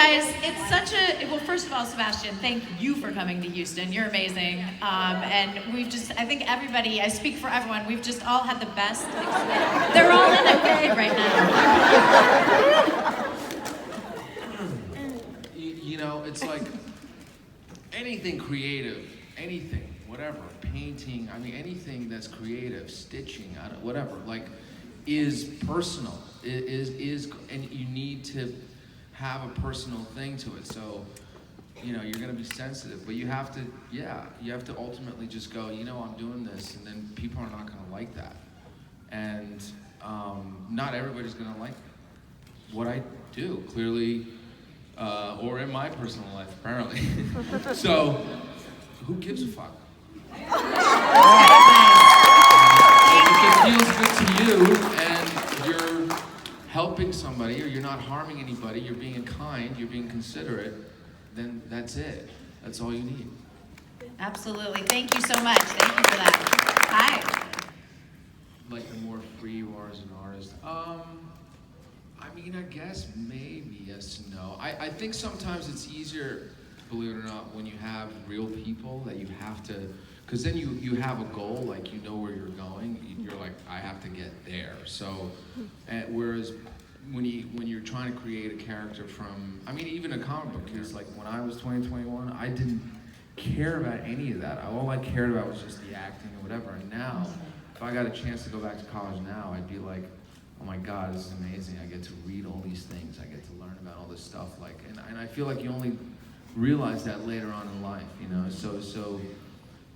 guys, it's such a, well, first of all, Sebastian, thank you for coming to Houston. You're amazing. And we've just, I think everybody, I speak for everyone, we've just all had the best experience. They're all in a bag right now. You know, it's like anything creative, anything, whatever, painting, I mean, anything that's creative, stitching, whatever, like, is personal, is, and you need to have a personal thing to it. So, you know, you're gonna be sensitive, but you have to, you have to ultimately just go, you know, I'm doing this, and then people are not gonna like that. And not everybody's gonna like what I do, clearly, or in my personal life, apparently. So, who gives a fuck? If it feels good to you, and you're helping somebody, or you're not harming anybody, you're being kind, you're being considerate, then that's it. That's all you need. Absolutely. Thank you so much. Thank you for that. Hi. Like, the more free you are as an artist. I mean, I guess maybe yes and no. I think sometimes it's easier, believe it or not, when you have real people that you have to, because then you have a goal, like you know where you're going. You're like, I have to get there. So, whereas when you're trying to create a character from, I mean, even a comic book, because like when I was 20, 21, I didn't care about any of that. All I cared about was just the acting or whatever. And now, if I got a chance to go back to college now, I'd be like, oh my God, this is amazing. I get to read all these things. I get to learn about all this stuff. Like, and I feel like you only realize that later on in life, you know. So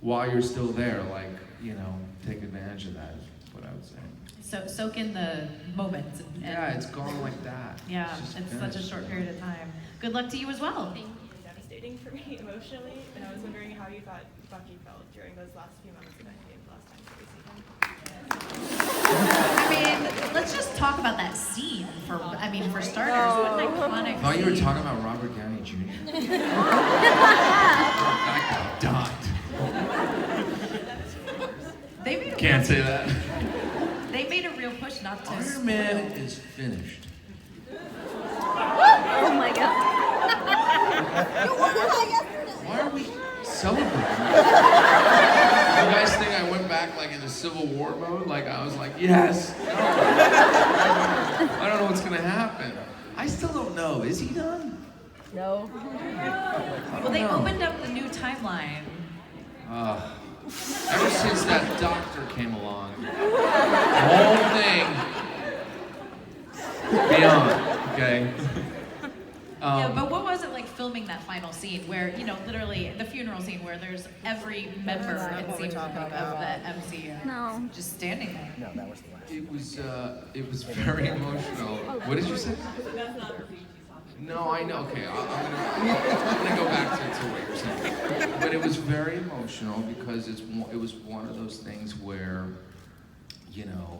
while you're still there, like, you know, take advantage of that is what I would say. So soak in the moments. And yeah, it's gone like that. Yeah, it's such a short period of time. Good luck to you as well. Thank you. Devastating for me emotionally, and I was wondering how you thought Bucky felt during those last few moments of Endgame last time we see him. I mean, let's just talk about that scene for starters. What an iconic I thought you were scene. talking about Robert Downey Jr. That guy died. They made a Can't say that. They made a real push not to. Iron Man is finished. Oh my God. Why are we celebrating? You guys think I went back like in a Civil War mode? Like I was like, yes. No. I don't know what's gonna happen. I still don't know. Is he done? No. Well, they opened up the new timeline. Ever since that doctor came along, the whole thing beyond, okay? Yeah, but what was it like filming that final scene where, you know, literally the funeral scene where there's every member, it seems like, of the MCU just standing there? No, that was the last. It was very emotional. What did you say? No, I know. Okay, I'm gonna go back to what you're saying. But it was very emotional because it was one of those things where, you know,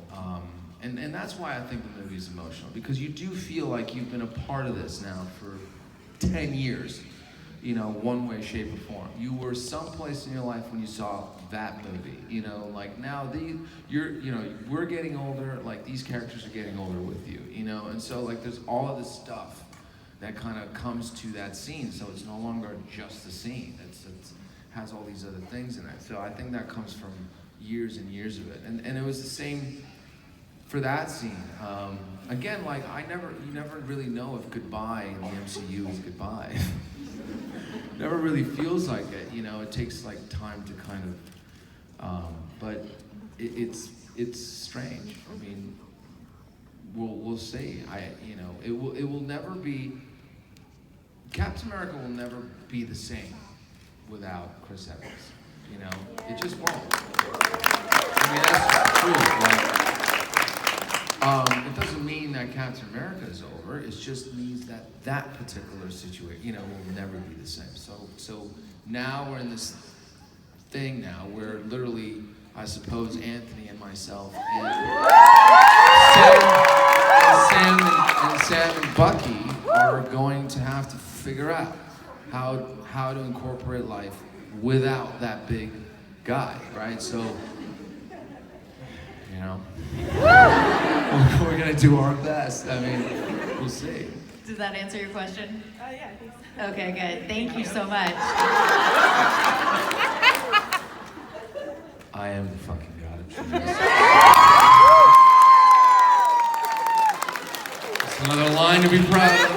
and that's why I think the movie is emotional, because you do feel like you've been a part of this now for 10 years, you know, one way, shape, or form. You were someplace in your life when you saw that movie, you know, like now we're getting older, like these characters are getting older with you, you know, and so like there's all of this stuff that kind of comes to that scene, so it's no longer just the scene. It has all these other things in it. So I think that comes from years and years of it, and it was the same for that scene. Again, like you never really know if goodbye in the MCU is goodbye. Never really feels like it, you know. It takes like time to kind of, but it's strange. I mean, we'll see. It will never be. Captain America will never be the same without Chris Evans. You know, it just won't. I mean, that's true. It doesn't mean that Captain America is over. It just means that that particular situation, you know, will never be the same. So now we're in this thing now where literally, I suppose, Anthony and myself and Sam and Bucky are going to have to figure out how to incorporate life without that big guy, right? So, you know, we're gonna do our best. I mean, we'll see. Does that answer your question? Yeah, I think so. Okay, good. Thank you so much. I am the fucking god of trees. It's another line to be proud of.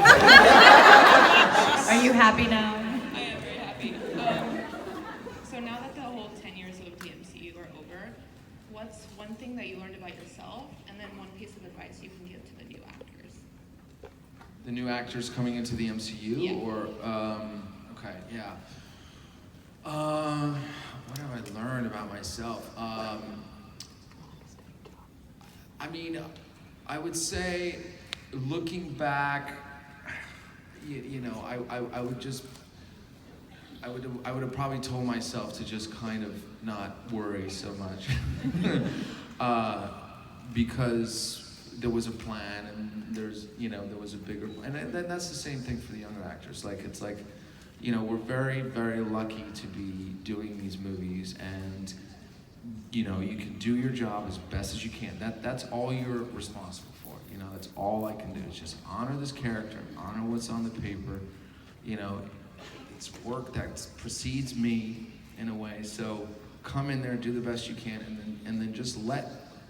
Are you happy now? I am very happy. So now that the whole 10 years of the MCU are over, what's one thing that you learned about yourself, and then one piece of advice you can give to the new actors? The new actors coming into the MCU, Yeah. or okay, yeah. What have I learned about myself? I mean, I would say, looking back, you know, I would just, I would have probably told myself to just kind of not worry so much, because there was a plan, and there's, you know, there was a bigger, and then that's the same thing for the younger actors. Like, it's like, you know, we're very, very lucky to be doing these movies, and, you know, you can do your job as best as you can. That's all you're responsible for. You know, that's all I can do is just honor this character, honor what's on the paper. You know, it's work that precedes me in a way. So come in there, do the best you can, and then just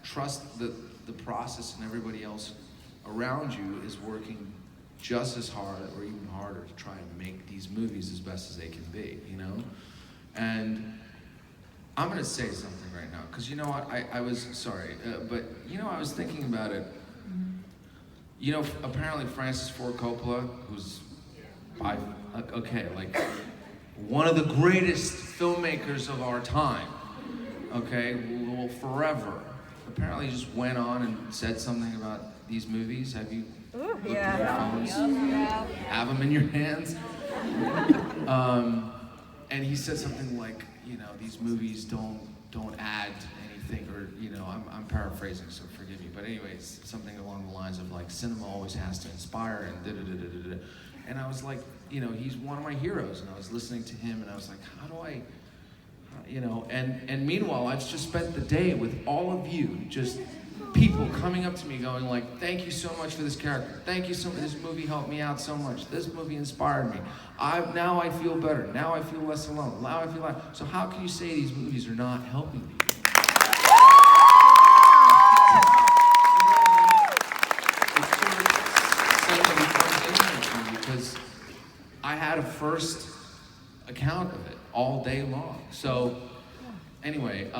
trust the process, and everybody else around you is working just as hard or even harder to try and make these movies as best as they can be, you know? And I'm gonna say something right now, because you know what, I was, sorry, but you know, I was thinking about it. You know, apparently Francis Ford Coppola, who's, okay, like, one of the greatest filmmakers of our time, okay, well, forever, apparently just went on and said something about these movies. Have you looked at your phones? Have them in your hands? And he said something like, you know, these movies don't add anything, or, you know, I'm paraphrasing, so forgive me, but anyways, something along the lines of like, cinema always has to inspire, and da-da-da-da-da-da. And I was like, you know, he's one of my heroes, and I was listening to him, and I was like, how do I, you know, and meanwhile, I've just spent the day with all of you, just people coming up to me going like, thank you so much for this character. Thank you so much. This movie helped me out so much. This movie inspired me. Now I feel better. Now I feel less alone. Now I feel like, so how can you say these movies are not helping me? Because I had a first account of it all day long. So anyway,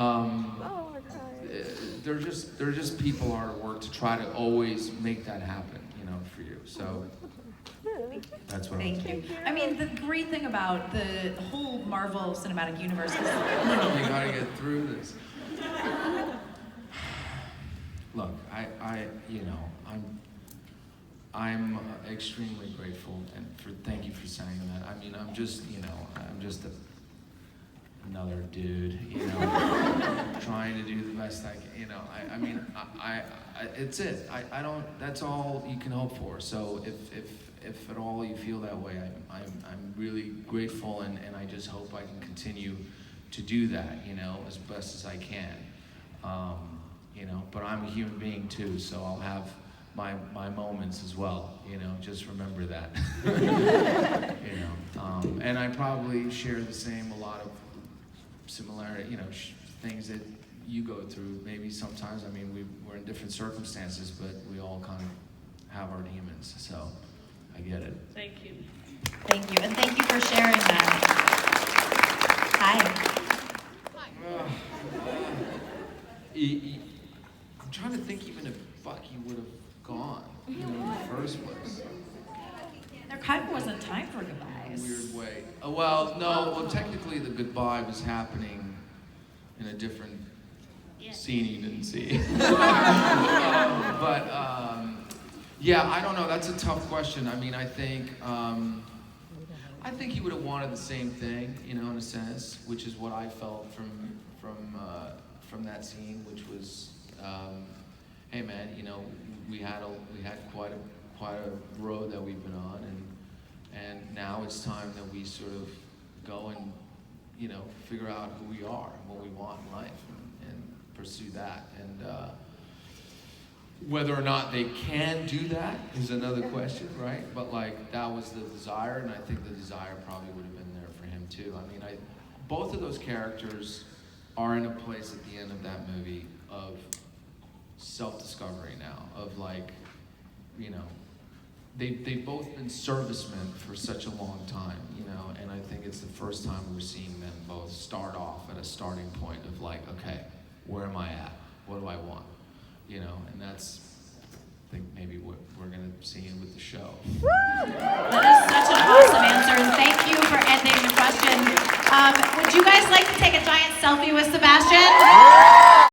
they're just people hard at work to try to always make that happen, you know, for you. So that's what Thank you. I mean, the great thing about the whole Marvel Cinematic Universe is you gotta get through this. Look, you know, I'm extremely grateful, and thank you for saying that. I mean, I'm just another dude, you know, trying to do the best I can, you know. I mean, it's it. I don't. That's all you can hope for. So if at all you feel that way, I'm really grateful, and I just hope I can continue to do that, you know, as best as I can. You know, but I'm a human being too, so I'll have my moments as well, you know, just remember that. You know, and I probably share a lot of similarity, you know, things that you go through. Maybe sometimes, I mean, we're in different circumstances, but we all kind of have our demons, so I get it. Thank you. Thank you, and thank you for sharing that. Hi. I'm trying to think even if Bucky would have gone, you know, in the first place. There kind of wasn't time for goodbyes. Weird way. Well, technically the goodbye was happening in a different scene you didn't see. Yeah, I don't know. That's a tough question. I mean, I think he would have wanted the same thing, you know, in a sense, which is what I felt from that scene, which was, hey man, you know, we had quite a road that we've been on, and now it's time that we sort of go and, you know, figure out who we are, and what we want in life, and pursue that. And, you know, I don't know. That's a tough question. I mean, I think he would have wanted the same thing, you know, in a sense, which is what I felt from that scene, which was, hey man, you know, we had quite a road that we've been on, and now it's time that we sort of go and, you know, figure out who we are and what we want in life, and pursue that. And Whether or not they can do that is another question, right? But like that was the desire, and I think the desire probably would have been there for him too. I mean, both of those characters are in a place at the end of that movie of self-discovery now, of like, you know, they've both been servicemen for such a long time, you know, and I think it's the first time we're seeing them both start off at a starting point of like, okay, where am I at? What do I want? You know, and that's, I think maybe what we're gonna see with the show. That is such an awesome answer, and thank you for ending the question. Would you guys like to take a giant selfie with Sebastian?